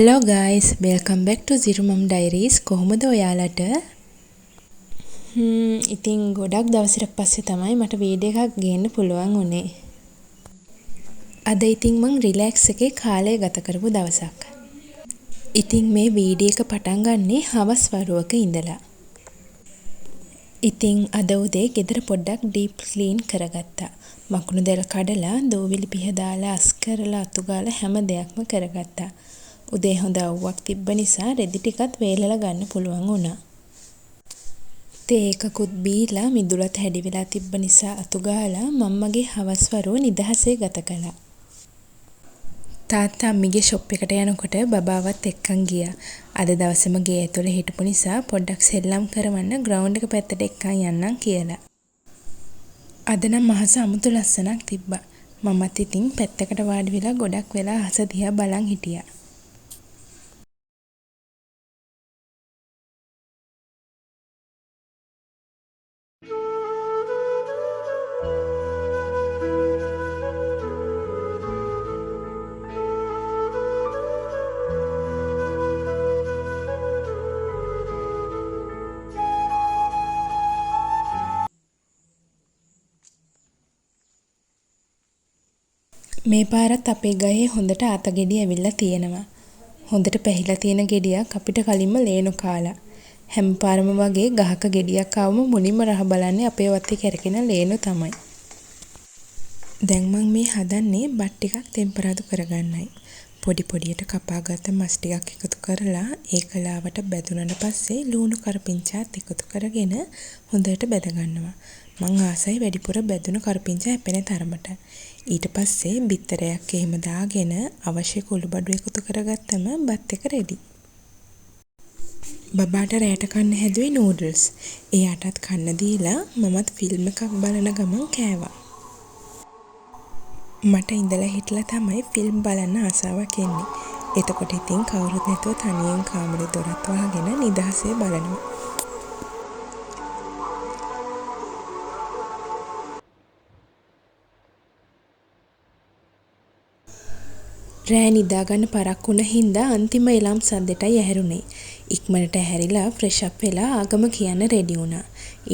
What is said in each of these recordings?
Hello guys, welcome back to Zero Mom Diaries. කොහොමද ඔයාලට? ඉතින් ගොඩක් දවසක් පස්සේ තමයි මට වීඩියෝ එකක් ගේන්න පුළුවන් වුණේ. අද ඉතින් මං රිලැක්ස් එකේ කාලය ගත කරපු දවසක්. ඉතින් මේ වීඩියෝ එක පටන් ගන්නේ හවස් වරුවක ඉඳලා. ඉතින් අද උදේ ගෙදර පොඩ්ඩක් ඩීප් ක්ලීන් කරගත්තා. මකුණු දෙල කඩලා, දෝවිලි පිහ දාලා, අස් කරලා, අතු ගාලා හැම දෙයක්ම කරගත්තා. උදේ හොඳ අවුවක් තිබ්බ නිසා රෙදි ටිකත් වේලලා ගන්න පුළුවන් වුණා. තේ එකකුත් බීලා මිදුලත් හැඩි වෙලා තිබ්බ නිසා අතු ගාලා මම්මගේ හවස් වරුව නිදහසේ ගත කළා. තාත්තා අම්මිගේ ෂොප් එකට යනකොට බබාවත් එක්කන් ගියා. අද දවසේම ගේ ඇතුලේ හිටපු නිසා පොඩ්ඩක් සෙල්ලම් කරවන්න ග්‍රවුන්ඩ් එක පැත්තට එක්කන් යන්නම් කියලා. අද නම් මහස අමුතු ලස්සනක් තිබ්බා. මමත් ඉතින් පැත්තකට වාඩි වෙලා ගොඩක් වෙලා අහස දිහා බලන් හිටියා. මේ පාරත් අපේ ගහේ හොඳට ආත ගෙඩි ඇවිල්ලා තියෙනවා. හොඳට පැහිලා තියෙන ගෙඩියක් අපිට කලින්ම ලේනු කාලා. හැම පාරම වගේ ගහක ගෙඩියක් ආවම මුලින්ම රහ බලන්නේ අපේ වත්තේ කැරකෙන ලේනු තමයි. දැන් මම මේ හදන්නේ බත් ටිකක් ටෙම්පරාදු කරගන්නයි. පොඩි පොඩියට කපාගත්ත මස් ටිකක් එකතු කරලා ඒක ලාවට බැදුනට පස්සේ ලුණු කරපිංචාත් එකතු කරගෙන හොඳට බැද ගන්නවා. මං ආසයි වැඩිපුර බැදුණු කරපිංචා හැපෙන තරමට. ඊට පස්සේ බිත්තරයක් එහෙම දාගෙන අවශ්‍ය කුළු බඩු එකතු කරගත්තම බත් එක රෙඩි. බබාට රැට කන්න හැදුවේ නූඩල්ස්. එයාටත් කන්න දීලා මමත් ෆිල්ම් එකක් බලන ගමන් කෑවා. මට ඉඳලා හිටලා තමයි ෆිල්ම් බලන්න ආසාවක් එන්නේ. එතකොට ඉතින් කවුරුත් නැතුව තනියෙන් කාමරේ දොරත් වහගෙන නිදහසේ බලනවා. රෑ නිදාගන්න පරක් වුණ හින්දා අන්තිම එලම් සද්දෙටයි ඇහැරුනේ. ඉක්මනට ඇහැරිලා ෆ්‍රෙෂ් අප් වෙලා ආගම කියන්න රෙඩි වුණා.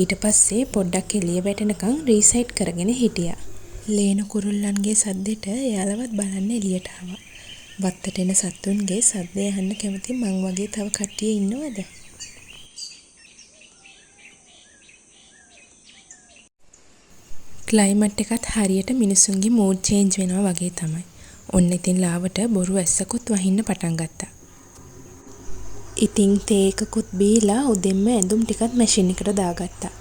ඊට පස්සේ පොඩ්ඩක් එළිය වැටෙනකන් රීසයිට් කරගෙන හිටියා. ලේන කුරුල්ලන්ගේ සද්දෙට එයාලවත් බලන්න එළියට ආවා. වත්තට එන සත්තුන්ගේ සද්දය අහන්න කැමති මං වගේ තව කට්ටිය ඉන්නවද? ක්ලයිමට් එකත් හරියට මිනිසුන්ගේ මූඩ් චේන්ජ් වෙනවා වගේ තමයි. ඔන්න ඉතින් ලාවට බොරු ඇස්සකුත් වහින්න පටන් ගත්තා. ඉතින් තේ එකකුත් බීලා උදෙන්ම ඇඳුම් ටිකත් මැෂින් එකට දාගත්තා.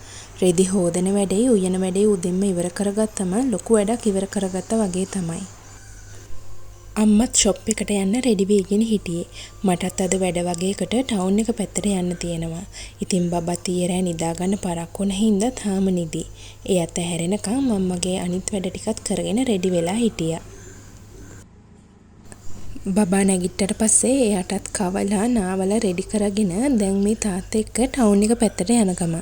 රෙදි හොදන වැඩේ උයන වැඩේ උදෙන්ම ඉවර කරගත්තම ලොකු වැඩක් ඉවර කරගත්තා වගේ තමයි. අම්මත් ෂොප් එකට යන්න රෙඩි වෙගෙන හිටියේ. මටත් අද වැඩ වගේකට ටවුන් එක පැත්තට යන්න තියෙනවා. ඉතින් බබත් ඊයේ රෑ නිදාගන්න පරක් වුණ හින්දා තාම නිදි. එයත් ඇහැරෙනකම් මම්මගේ අනිත් වැඩ ටිකත් කරගෙන රෙඩි වෙලා හිටියා. බබා නැගිට්ටට පස්සේ එයාටත් කවලා නාවලා රෙඩි කරගෙන දැන් මේ තාත්තා එක්ක ටවුන් එක පැත්තට යන ගම.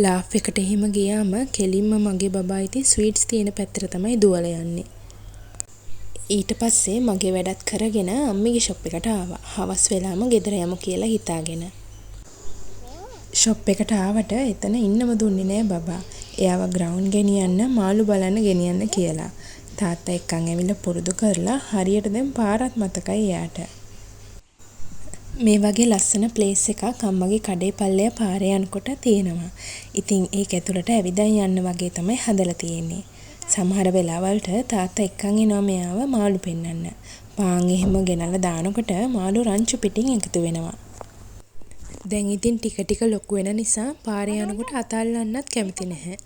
ලාෆ් එකට එහෙම ගියාම කෙලින්ම මගේ බබා ඉතින් ස්වීට්ස් තියෙන පැත්තට තමයි දුවලා යන්නේ. ඊට පස්සේ මගේ වැඩත් කරගෙන අම්මිගේ ෂොප් එකට ආවා. හවස් වෙලාම ගෙදර යමු කියලා හිතාගෙන. ෂොප් එකට ආවට එතන ඉන්නම දුන්නේ නෑ බබා. එයාව ග්‍රවුන්ඩ් ගෙනියන්න මාළු බලන්න ගෙනියන්න කියලා. තාත්තා එක්කන් ඇවිල්ලා පුරුදු කරලා හරියට දැන් පාරත් මතකයි එයාට. මේ වගේ ලස්සන ප්ලේස් එකක් අම්මගේ කඩේ පල්ලෙය පාරේ යනකොට තියෙනවා. ඉතින් ඒක ඇතුළට ඇවිදන් යන්න වගේ තමයි හදලා තියෙන්නේ. සමහර වෙලාවලට තාත්තා එක්කන් එනවා මෙයාව මාළු පෙන්නන්න. පාන් එහෙම ගෙනල්ලා දානකොට මාළු රංචු පිටින් එකතු වෙනවා. දැන් ඉතින් ටික ටික ලොකු වෙන නිසා පාරේ යනකොට අතල්ලන්නත් කැමති නැහැ.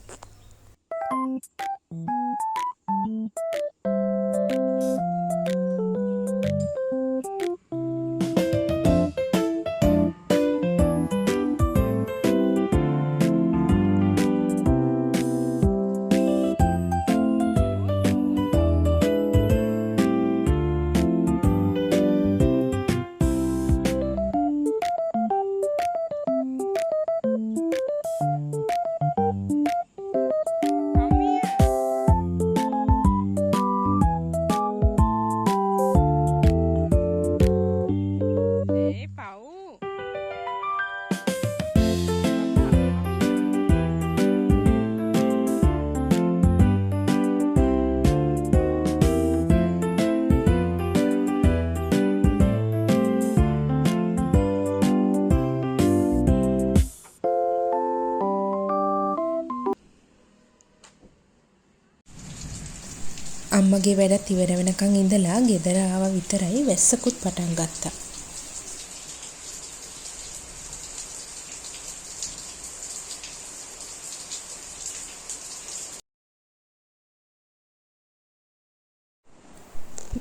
අම්මගේ වැඩත් ඉවර වෙනකන් ඉඳලා ගෙදර ආවා විතරයි වැස්සකුත් පටන් ගත්තා.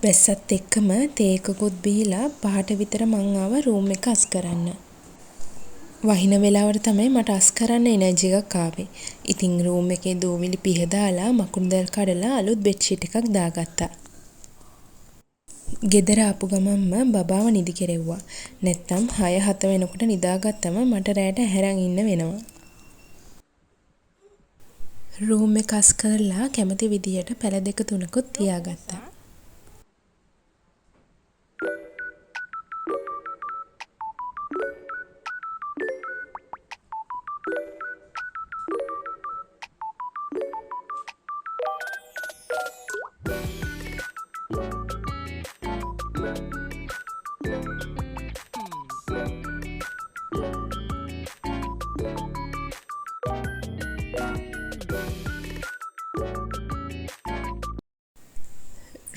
වැස්සත් එක්කම තේ එකකුත් බීලා 5ට විතර මං ආවා රූම් එක අස් කරන්න. වහින වෙලාවට තමයි මට අස් කරන්න එනර්ජි එකක් ආවේ. ඉතින් රූම් එකේ දූවිලි පිහ දාලා මකුණු දැල් කඩලා අලුත් බෙඩ්ෂීට් එකක් දාගත්තා. ගෙදර ආපු ගමන්ම බබාව නිදි කෙරෙව්වා. නැත්තම් 6-7 වෙනකොට නිදාගත්තම මට රැට ඇහැරන් ඉන්න වෙනවා. රූම් එක අස් කරලා කැමති විදියට පැල 2-3කුත් තියාගත්තා.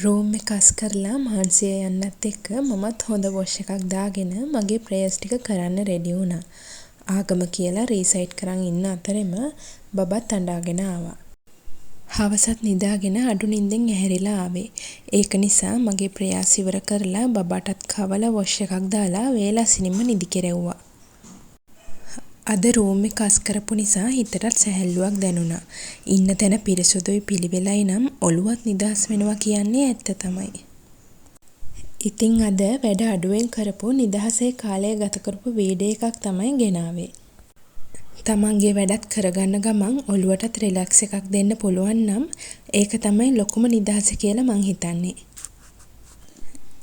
රූම් එක අස් කරලා මහන්සිය යන්නත් එක්ක මමත් හොඳ වොෂ් එකක් දාගෙන මගේ ප්‍රේයර්ස් ටික කරන්න රෙඩි වුණා. ආගම කියලා රීසයිට් කරන් ඉන්න අතරෙම බබත් අඬාගෙන ආවා. හවසත් නිදාගෙන අඩු නිින්දෙන් ඇහැරිලා ආවේ. ඒක නිසා මගේ ප්‍රේයර්ස් ඉවර කරලා බබාටත් කවලා වොෂ් එකක් දාලා වේලසිනින්ම නිදි කෙරෙව්වා. අද රූම් එක අස් කරපු නිසා හිතටත් සැහැල්ලුවක් දැනුණා. ඉන්න තැන පිරිසුදුයි පිළිවෙලයි නම් ඔළුවත් නිදහස් වෙනවා කියන්නේ ඇත්ත තමයි. ඉතින් අද වැඩ අඩුවෙන් කරපු නිදහසේ කාලය ගත කරපු වීඩියෝ එකක් තමයි ගෙනාවේ. තමන්ගේ වැඩත් කරගන්න ගමන් ඔළුවටත් රිලැක්ස් එකක් දෙන්න පුළුවන් නම් ඒක තමයි ලොකුම නිදහස කියලා මං හිතන්නේ.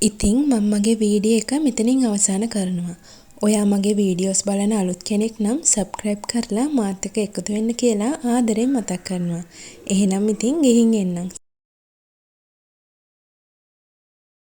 ඉතින් මම මගේ වීඩියෝ එක මෙතනින් අවසන් කරනවා. ඔයා මගේ වීඩියෝස් බලන අලුත් කෙනෙක් නම් සබ්ස්ක්‍රයිබ් කරලා මාත් එක්ක එකතු වෙන්න කියලා ආදරෙන් මතක් කරනවා. එහෙනම් ඉතින් ගිහින් එන්නම්.